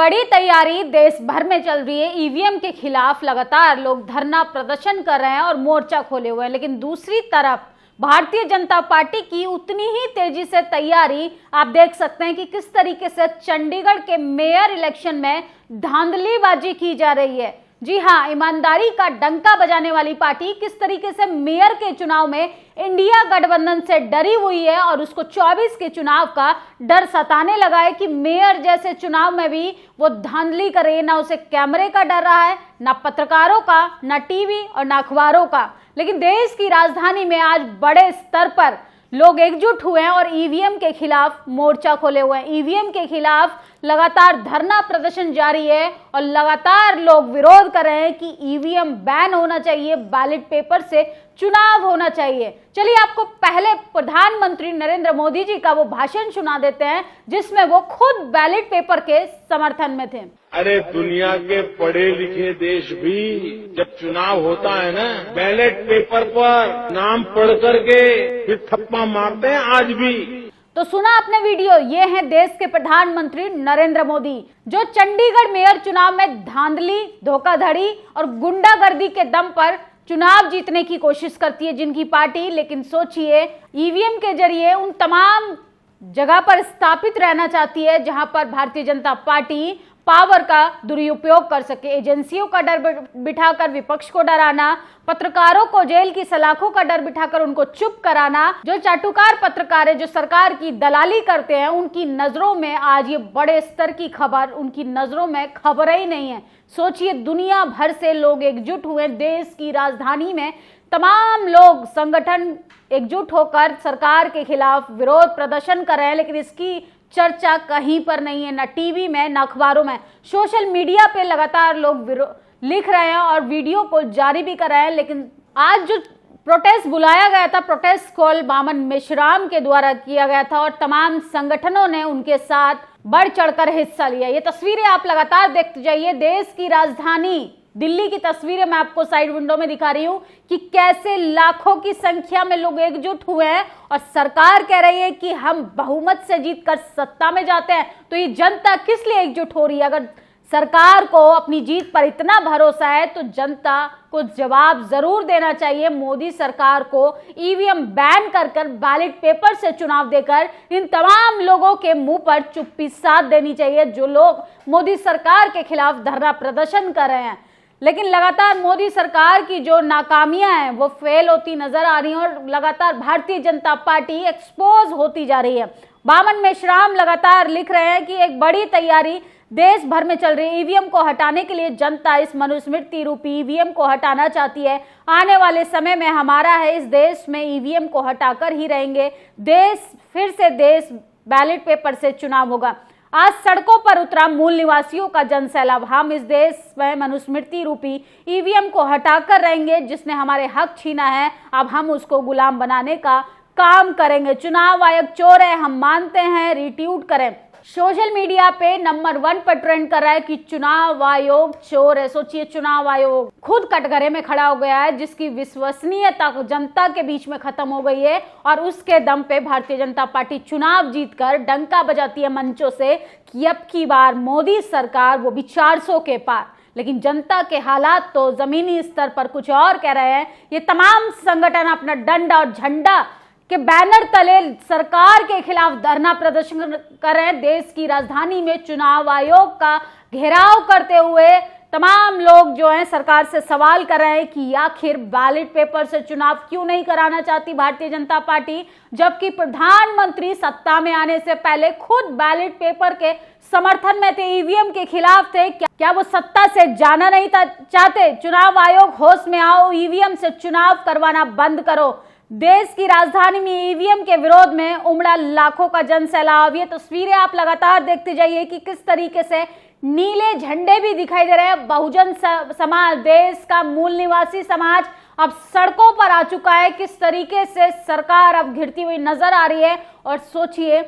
बड़ी तैयारी देश भर में चल रही है। ईवीएम के खिलाफ लगातार लोग धरना प्रदर्शन कर रहे हैं और मोर्चा खोले हुए हैं, लेकिन दूसरी तरफ भारतीय जनता पार्टी की उतनी ही तेजी से तैयारी आप देख सकते हैं कि किस तरीके से चंडीगढ़ के मेयर इलेक्शन में धांधलीबाजी की जा रही है। जी हां, ईमानदारी का डंका बजाने वाली पार्टी किस तरीके से मेयर के चुनाव में इंडिया गठबंधन से डरी हुई है और उसको 24 के चुनाव का डर सताने लगा है कि मेयर जैसे चुनाव में भी वो धांधली कर रही है। ना उसे कैमरे का डर रहा है, ना पत्रकारों का, ना टीवी और ना अखबारों का। लेकिन देश की राजधानी में आज बड़े स्तर पर लोग एकजुट हुए हैं और ईवीएम के खिलाफ मोर्चा खोले हुए हैं। ईवीएम के खिलाफ लगातार धरना प्रदर्शन जारी है और लगातार लोग विरोध कर रहे हैं कि ईवीएम बैन होना चाहिए, बैलेट पेपर से चुनाव होना चाहिए। चलिए आपको पहले प्रधानमंत्री नरेंद्र मोदी जी का वो भाषण सुना देते हैं जिसमें वो खुद बैलेट पेपर के समर्थन में थे। अरे दुनिया के पढ़े लिखे देश भी जब चुनाव होता है ना, बैलेट पेपर पर नाम पढ़ करके फिर थप्पा मारते हैं आज भी। तो सुना आपने वीडियो, ये हैं देश के प्रधानमंत्री नरेंद्र मोदी जो चंडीगढ़ मेयर चुनाव में धांधली, धोखाधड़ी और गुंडागर्दी के दम पर चुनाव जीतने की कोशिश करती है जिनकी पार्टी। लेकिन सोचिए, ईवीएम के जरिए उन तमाम जगह पर स्थापित रहना चाहती है जहां पर भारतीय जनता पार्टी पावर का दुरुपयोग कर सके। एजेंसियों का डर बिठाकर विपक्ष को डराना, पत्रकारों को जेल की सलाखों का डर बिठाकर उनको चुप कराना। जो चाटुकार पत्रकार है, जो सरकार की दलाली करते हैं, उनकी नजरों में आज ये बड़े स्तर की खबर, उनकी नजरों में खबर ही नहीं है। सोचिए, दुनिया भर से लोग एकजुट हुए, देश की राजधानी में तमाम लोग संगठन एकजुट होकर सरकार के खिलाफ विरोध प्रदर्शन कर रहे हैं, लेकिन इसकी चर्चा कहीं पर नहीं है, ना टीवी में, ना अखबारों में। सोशल मीडिया पे लगातार लोग लिख रहे हैं और वीडियो को जारी भी कर रहे हैं। लेकिन आज जो प्रोटेस्ट बुलाया गया था, प्रोटेस्ट कॉल बामन मेश्राम के द्वारा किया गया था और तमाम संगठनों ने उनके साथ बढ़ चढ़कर हिस्सा लिया। ये तस्वीरें आप लगातार देखते जाइए। देश की राजधानी दिल्ली की तस्वीरें मैं आपको साइड विंडो में दिखा रही हूं कि कैसे लाखों की संख्या में लोग एकजुट हुए हैं और सरकार कह रही है कि हम बहुमत से जीतकर सत्ता में जाते हैं। तो ये जनता किस लिए एकजुट हो रही है? अगर सरकार को अपनी जीत पर इतना भरोसा है तो जनता को जवाब जरूर देना चाहिए। मोदी सरकार को ईवीएम बैन कर बैलेट पेपर से चुनाव देकर इन तमाम लोगों के मुंह पर चुप्पी साध देनी चाहिए जो लोग मोदी सरकार के खिलाफ धरना प्रदर्शन कर रहे हैं। लेकिन लगातार मोदी सरकार की जो नाकामियां हैं वो फेल होती नजर आ रही हैं और लगातार भारतीय जनता पार्टी एक्सपोज होती जा रही है। बामन मेश्राम लगातार लिख रहे हैं कि एक बड़ी तैयारी देश भर में चल रही है। ईवीएम को हटाने के लिए जनता इस मनुस्मृति रूपी ईवीएम को हटाना चाहती है। आने वाले समय में हमारा है, इस देश में ईवीएम को हटाकर ही रहेंगे। फिर से देश बैलेट पेपर से चुनाव होगा। आज सड़कों पर उतरा मूल निवासियों का जनसैलाब। हम इस देश में मनुस्मृति रूपी ईवीएम को हटाकर रहेंगे। जिसने हमारे हक छीना है, अब हम उसको गुलाम बनाने का काम करेंगे। चुनाव आयोग चोर है, हम मानते हैं, रिट्वीट करें। सोशल मीडिया पे नंबर 1 पर ट्रेंड कर रहा है कि चुनाव आयोग चोर है। सोचिए, चुनाव आयोग खुद कटघरे में खड़ा हो गया है जिसकी विश्वसनीयता जनता के बीच में खत्म हो गई है और उसके दम पे भारतीय जनता पार्टी चुनाव जीतकर डंका बजाती है मंचों से कि अब की बार मोदी सरकार वो भी 400 के पार। लेकिन जनता के हालात तो जमीनी स्तर पर कुछ और कह रहे हैं। ये तमाम संगठन अपना डंडा और झंडा के बैनर तले सरकार के खिलाफ धरना प्रदर्शन कर रहे हैं। देश की राजधानी में चुनाव आयोग का घेराव करते हुए तमाम लोग जो हैं सरकार से सवाल कर रहे हैं कि आखिर बैलेट पेपर से चुनाव क्यों नहीं कराना चाहती भारतीय जनता पार्टी, जबकि प्रधानमंत्री सत्ता में आने से पहले खुद बैलेट पेपर के समर्थन में थे, ईवीएम के खिलाफ थे। क्या वो सत्ता से जाना नहीं चाहते? चुनाव आयोग होश में आओ, ईवीएम से चुनाव करवाना बंद करो। देश की राजधानी में ईवीएम के विरोध में उमड़ा लाखों का जनसैलाब। ये तस्वीरें आप लगातार देखते जाइए कि किस तरीके से नीले झंडे भी दिखाई दे रहे हैं। बहुजन समाज, देश का मूल निवासी समाज अब सड़कों पर आ चुका है। किस तरीके से सरकार अब घिरती हुई नजर आ रही है। और सोचिए,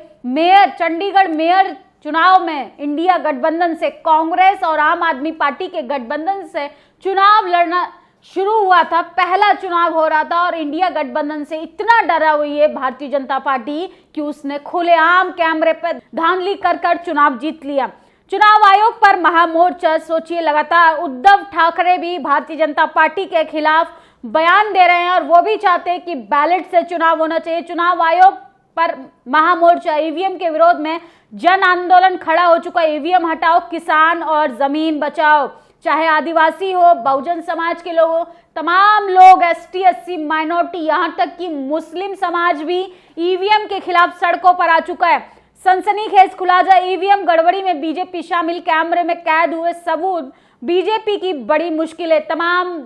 चंडीगढ़ मेयर चुनाव में इंडिया गठबंधन से, कांग्रेस और आम आदमी पार्टी के गठबंधन से चुनाव लड़ना शुरू हुआ था, पहला चुनाव हो रहा था और इंडिया गठबंधन से इतना डरा हुई है भारतीय जनता पार्टी कि उसने खुलेआम कैमरे पर धांधली कर चुनाव जीत लिया। चुनाव आयोग पर महामोर्चा, सोचिए लगातार उद्धव ठाकरे भी भारतीय जनता पार्टी के खिलाफ बयान दे रहे हैं और वो भी चाहते हैं कि बैलेट से चुनाव होना चाहिए। चुनाव आयोग पर महामोर्चा, ईवीएम के विरोध में जन आंदोलन खड़ा हो चुका है। ईवीएम हटाओ, किसान और जमीन बचाओ। चाहे आदिवासी हो, बहुजन समाज के लोग हो, तमाम लोग, एसटी, एससी, माइनॉरिटी, यहां तक कि मुस्लिम समाज भी ईवीएम के खिलाफ सड़कों पर आ चुका है। सनसनीखेज खुलासा, ईवीएम गड़बड़ी में बीजेपी शामिल, कैमरे में कैद हुए सबूत, बीजेपी की बड़ी मुश्किल है। तमाम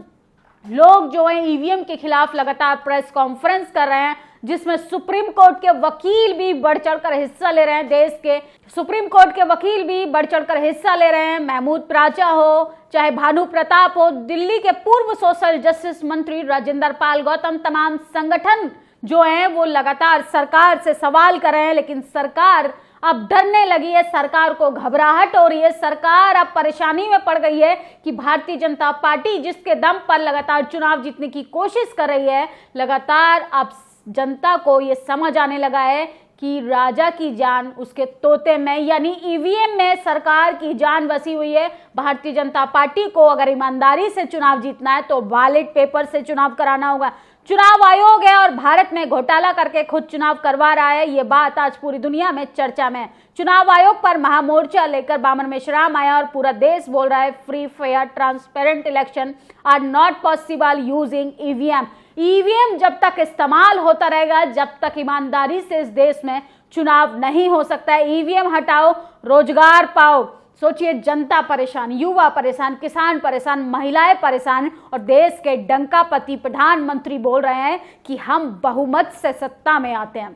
लोग जो है ईवीएम के खिलाफ लगातार प्रेस कॉन्फ्रेंस कर रहे हैं, जिसमें सुप्रीम कोर्ट के वकील भी बढ़ चढ़कर हिस्सा ले रहे हैं। देश के सुप्रीम कोर्ट के वकील भी बढ़ चढ़कर हिस्सा ले रहे हैं। महमूद प्राचा हो, चाहे भानु प्रताप हो, दिल्ली के पूर्व सोशल जस्टिस मंत्री राजेंद्र पाल गौतम, तमाम संगठन जो हैं वो लगातार सरकार से सवाल कर रहे हैं, लेकिन सरकार अब डरने लगी है, सरकार को घबराहट हो रही है, सरकार अब परेशानी में पड़ गई है कि भारतीय जनता पार्टी जिसके दम पर लगातार चुनाव जीतने की कोशिश कर रही है, लगातार अब जनता को ये समझ आने लगा है कि राजा की जान उसके तोते में, यानी ईवीएम में सरकार की जान बसी हुई है। भारतीय जनता पार्टी को अगर ईमानदारी से चुनाव जीतना है तो बैलेट पेपर से चुनाव कराना होगा। चुनाव आयोग है और भारत में घोटाला करके खुद चुनाव करवा रहा है, ये बात आज पूरी दुनिया में चर्चा में है। चुनाव आयोग पर महामोर्चा लेकर बामन मेश्राम आया और पूरा देश बोल रहा है free, fair, transparent election are not possible using EVM. EVM जब तक इस्तेमाल होता रहेगा, जब तक ईमानदारी से इस देश में चुनाव नहीं हो सकता है। ईवीएम हटाओ, रोजगार पाओ। सोचिए, जनता परेशान, युवा परेशान, किसान परेशान, महिलाएं परेशान और देश के डंकापति प्रधानमंत्री बोल रहे हैं कि हम बहुमत से सत्ता में आते हैं।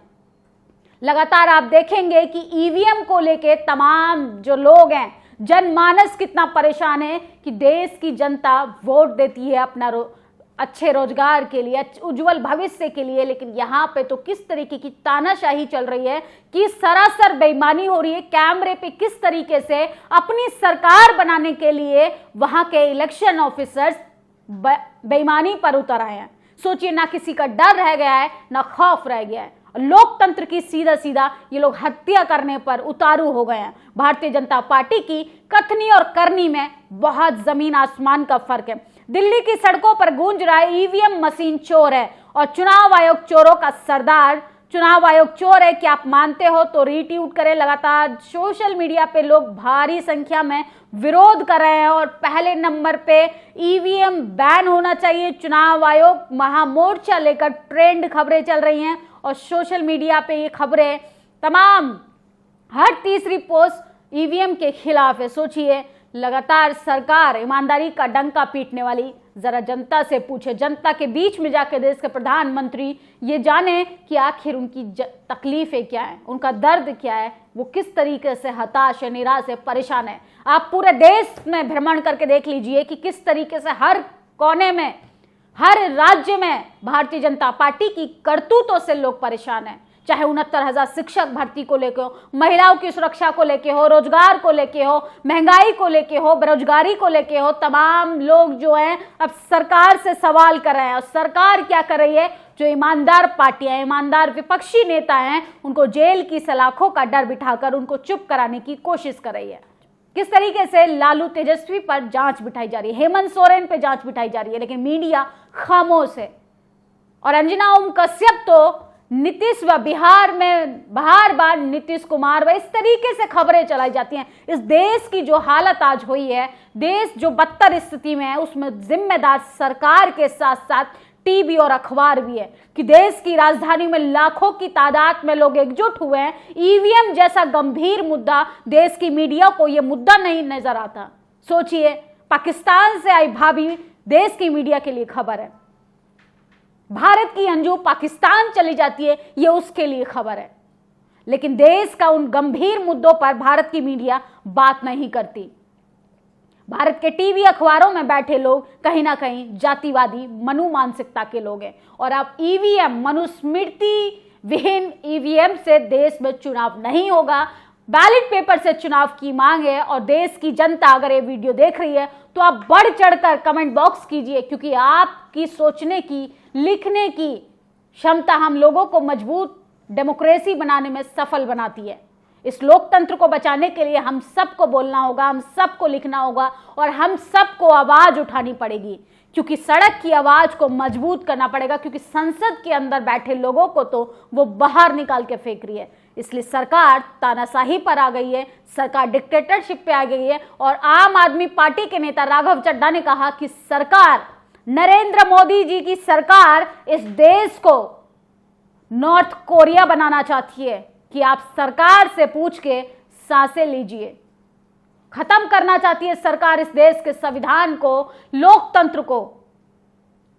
लगातार आप देखेंगे कि ईवीएम को लेके तमाम जो लोग हैं, जनमानस कितना परेशान है कि देश की जनता वोट देती है अपना अच्छे रोजगार के लिए, उज्जवल भविष्य के लिए, लेकिन यहाँ पे तो किस तरीके की तानाशाही चल रही है कि सरासर बेईमानी हो रही है। कैमरे पे किस तरीके से अपनी सरकार बनाने के लिए वहां के इलेक्शन ऑफिसर्स बेईमानी पर उतर आए हैं। सोचिए, ना किसी का डर रह गया है, ना खौफ रह गया है। लोकतंत्र की सीधा सीधा ये लोग हत्या करने पर उतारू हो गए हैं। भारतीय जनता पार्टी की कथनी और करनी में बहुत जमीन आसमान का फर्क है। दिल्ली की सड़कों पर गूंज रहा है ईवीएम मशीन चोर है और चुनाव आयोग चोरों का सरदार। चुनाव आयोग चोर है कि आप मानते हो तो रीट्वीट करें। लगातार सोशल मीडिया पे लोग भारी संख्या में विरोध कर रहे हैं और पहले नंबर पे ईवीएम बैन होना चाहिए। चुनाव आयोग महामोर्चा लेकर ट्रेंड खबरें चल रही हैं और सोशल मीडिया पे ये खबरें तमाम हर तीसरी पोस्ट ईवीएम के खिलाफ है। सोचिए, लगातार सरकार ईमानदारी का डंका पीटने वाली। जरा जनता से पूछे, जनता के बीच में जाकर देश के प्रधानमंत्री ये जाने कि आखिर उनकी तकलीफें क्या है, उनका दर्द क्या है, वो किस तरीके से हताश है, निराश है, परेशान है। आप पूरे देश में भ्रमण करके देख लीजिए कि किस तरीके से हर कोने में, हर राज्य में भारतीय जनता पार्टी की करतूतों से लोग परेशान हैं। चाहे 69,000 शिक्षक भर्ती को लेके हो, महिलाओं की सुरक्षा को लेके हो, रोजगार को लेके हो, महंगाई को लेके हो, बेरोजगारी को लेके हो, तमाम लोग जो हैं अब सरकार से सवाल कर रहे हैं। और सरकार क्या कर रही है? जो ईमानदार पार्टियां, ईमानदार विपक्षी नेता हैं, उनको जेल की सलाखों का डर बिठाकर उनको चुप कराने की कोशिश कर रही है। किस तरीके से लालू तेजस्वी पर जांच बिठाई जा रही है, हेमंत सोरेन पर जांच बिठाई जा रही है, लेकिन मीडिया खामोश है। और अंजना ओम कश्यप तो नीतीश व बिहार में बार बार नीतीश कुमार व इस तरीके से खबरें चलाई जाती हैं। इस देश की जो हालत आज हुई है, देश जो बदतर स्थिति में है, उसमें जिम्मेदार सरकार के साथ साथ टीवी और अखबार भी है कि देश की राजधानी में लाखों की तादाद में लोग एकजुट हुए हैं। ईवीएम जैसा गंभीर मुद्दा, देश की मीडिया को यह मुद्दा नहीं नजर आता। सोचिए, पाकिस्तान से आई भाभी देश की मीडिया के लिए खबर है, भारत की अंजू पाकिस्तान चली जाती है, यह उसके लिए खबर है। लेकिन देश का उन गंभीर मुद्दों पर भारत की मीडिया बात नहीं करती। भारत के टीवी अखबारों में बैठे लोग कहीं ना कहीं जातिवादी मनु मानसिकता के लोग हैं। और अब ईवीएम, मनुस्मृति विहीन ईवीएम से देश में चुनाव नहीं होगा, बैलेट पेपर से चुनाव की मांग है। और देश की जनता अगर ये वीडियो देख रही है तो आप बढ़ चढ़कर कमेंट बॉक्स कीजिए, क्योंकि आपकी सोचने की, लिखने की क्षमता हम लोगों को मजबूत डेमोक्रेसी बनाने में सफल बनाती है। इस लोकतंत्र को बचाने के लिए हम सबको बोलना होगा, हम सबको लिखना होगा और हम सबको आवाज उठानी पड़ेगी, क्योंकि सड़क की आवाज को मजबूत करना पड़ेगा, क्योंकि संसद के अंदर बैठे लोगों को तो वो बाहर निकाल के फेंक रही है। इसलिए सरकार तानाशाही पर आ गई है, सरकार डिक्टेटरशिप पे आ गई है। और आम आदमी पार्टी के नेता राघव चड्ढा ने कहा कि सरकार, नरेंद्र मोदी जी की सरकार इस देश को नॉर्थ कोरिया बनाना चाहती है कि आप सरकार से पूछ के सांसें लीजिए। खत्म करना चाहती है सरकार इस देश के संविधान को, लोकतंत्र को।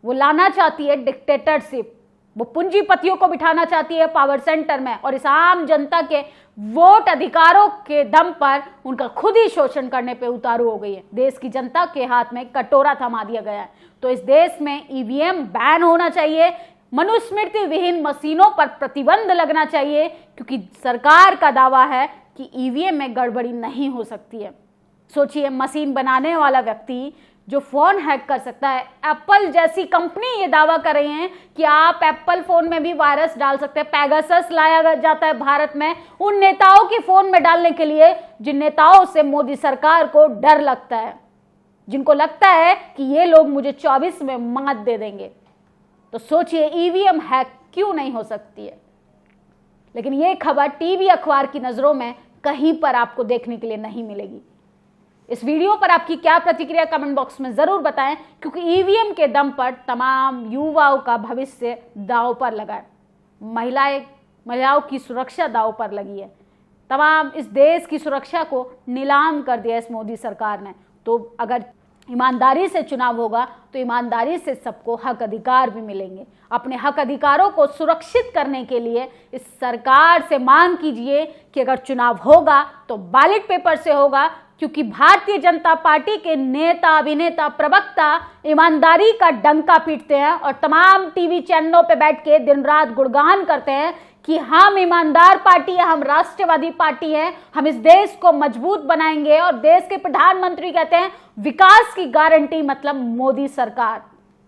वो लाना चाहती है डिक्टेटरशिप। वो पूंजीपतियों को बिठाना चाहती है पावर सेंटर में और इस आम जनता के वोट अधिकारों के दम पर उनका खुद ही शोषण करने पे उतारू हो गई है। देश की जनता के हाथ में कटोरा थमा दिया गया है। तो इस देश में ईवीएम बैन होना चाहिए, मनुस्मृति विहीन मशीनों पर प्रतिबंध लगना चाहिए, क्योंकि सरकार का दावा है कि ईवीएम में गड़बड़ी नहीं हो सकती है। सोचिए, मशीन बनाने वाला व्यक्ति जो फोन हैक कर सकता है, एप्पल जैसी कंपनी ये दावा कर रही है कि आप एप्पल फोन में भी वायरस डाल सकते हैं। पैगासस लाया जाता है भारत में उन नेताओं के फोन में डालने के लिए जिन नेताओं से मोदी सरकार को डर लगता है, जिनको लगता है कि ये लोग मुझे 24 में मात दे देंगे। तो सोचिए, ईवीएम हैक क्यों नहीं हो सकती है। लेकिन ये खबर टीवी अखबार की नजरों में कहीं पर आपको देखने के लिए नहीं मिलेगी। इस वीडियो पर आपकी क्या प्रतिक्रिया कमेंट बॉक्स में जरूर बताएं, क्योंकि ईवीएम के दम पर तमाम युवाओं का भविष्य दांव पर लगा है। महिलाओं की सुरक्षा दांव पर लगी है। तमाम इस देश की सुरक्षा को नीलाम कर दिया इस मोदी सरकार ने। तो अगर ईमानदारी से चुनाव होगा तो ईमानदारी से सबको हक अधिकार भी मिलेंगे। अपने हक अधिकारों को सुरक्षित करने के लिए इस सरकार से मांग कीजिए कि अगर चुनाव होगा तो बैलेट पेपर से होगा, क्योंकि भारतीय जनता पार्टी के नेता, अभिनेता, प्रवक्ता ईमानदारी का डंका पीटते हैं और तमाम टीवी चैनलों पे बैठ के दिन रात गुणगान करते हैं कि हम ईमानदार पार्टी है, हम राष्ट्रवादी पार्टी है, हम इस देश को मजबूत बनाएंगे। और देश के प्रधानमंत्री कहते हैं विकास की गारंटी मतलब मोदी सरकार।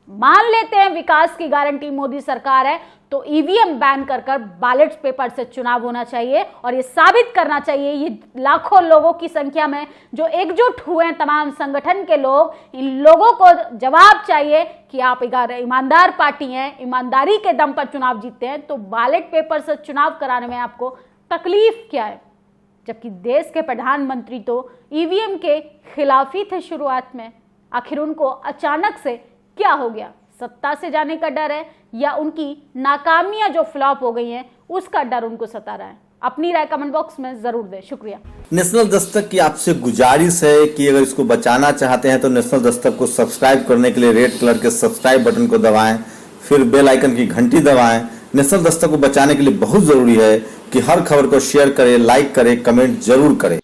मान लेते हैं विकास की गारंटी मोदी सरकार है, तो ईवीएम बैन कर बैलेट पेपर से चुनाव होना चाहिए और ये साबित करना चाहिए, ये लाखों लोगों की संख्या में जो एकजुट हुए हैं, तमाम संगठन के लोग, इन लोगों को जवाब चाहिए कि आप ईमानदार पार्टी हैं, ईमानदारी के दम पर चुनाव जीतते हैं, तो बैलेट पेपर से चुनाव कराने में आपको तकलीफ क्या है। जबकि देश के प्रधानमंत्री तो ईवीएम के खिलाफ ही थे शुरुआत में। आखिर उनको अचानक से क्या हो गया? सत्ता से जाने का डर है या उनकी नाकामियां जो फ्लॉप हो गई हैं उसका डर उनको सता रहा है? अपनी राय कमेंट बॉक्स में जरूर दें। शुक्रिया। नेशनल दस्तक की आपसे गुजारिश है कि अगर इसको बचाना चाहते हैं तो नेशनल दस्तक को सब्सक्राइब करने के लिए रेड कलर के सब्सक्राइब बटन को दबाएं, फिर बेल आइकन की घंटी दबाएं। नेशनल दस्तक को बचाने के लिए बहुत जरूरी है कि हर खबर को शेयर करें, लाइक करें, कमेंट जरूर करें।